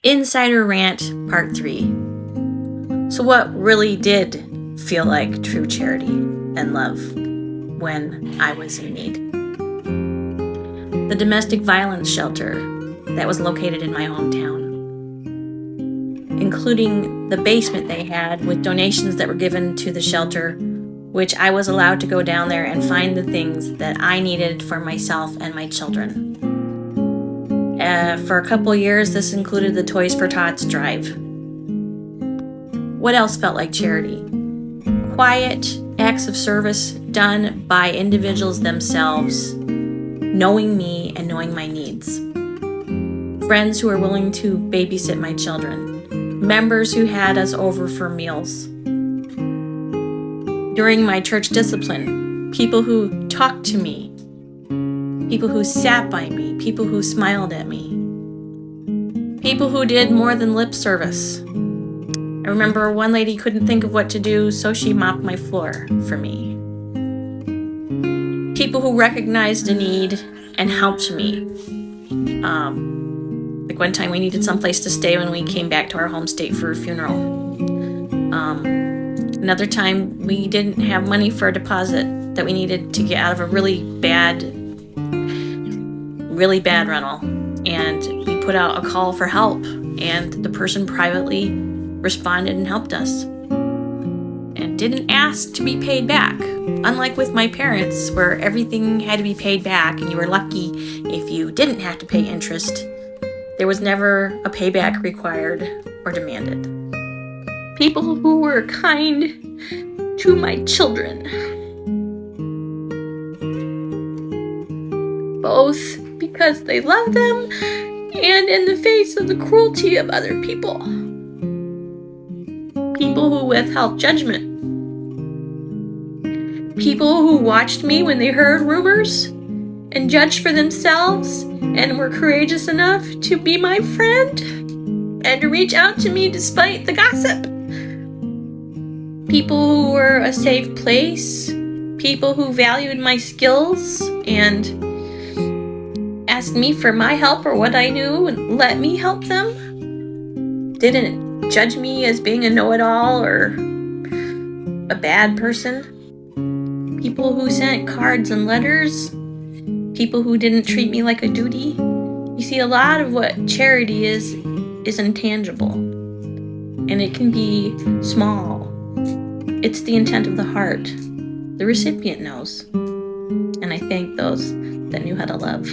Insider Rant Part 3. So what really did feel like true charity and love when I was in need? The domestic violence shelter that was located in my hometown, including the basement they had with donations that were given to the shelter, which I was allowed to go down there and find the things that I needed for myself and my children. For a couple years, this included the Toys for Tots drive. What else felt like charity? Quiet acts of service done by individuals themselves, knowing me and knowing my needs. Friends who were willing to babysit my children. Members who had us over for meals. During my church discipline, people who talked to me, people who sat by me, people who smiled at me, people who did more than lip service. I remember one lady couldn't think of what to do, so she mopped my floor for me. People who recognized a need and helped me. Like one time we needed someplace to stay when we came back to our home state for a funeral. Another time we didn't have money for a deposit that we needed to get out of a really bad rental. And we put out a call for help, and the person privately responded and helped us. And didn't ask to be paid back. Unlike with my parents, where everything had to be paid back and you were lucky if you didn't have to pay interest, there was never a payback required or demanded. People who were kind to my children. Both because they loved them and in the face of the cruelty of other people. People who withheld judgment. People who watched me when they heard rumors and judged for themselves and were courageous enough to be my friend and to reach out to me despite the gossip. People who were a safe place. People who valued my skills and asked me for my help or what I knew and let me help them. Didn't judge me as being a know-it-all or a bad person. People who sent cards and letters. People who didn't treat me like a duty. You see, a lot of what charity is intangible. And it can be small. It's the intent of the heart. The recipient knows. And I thank those that knew how to love.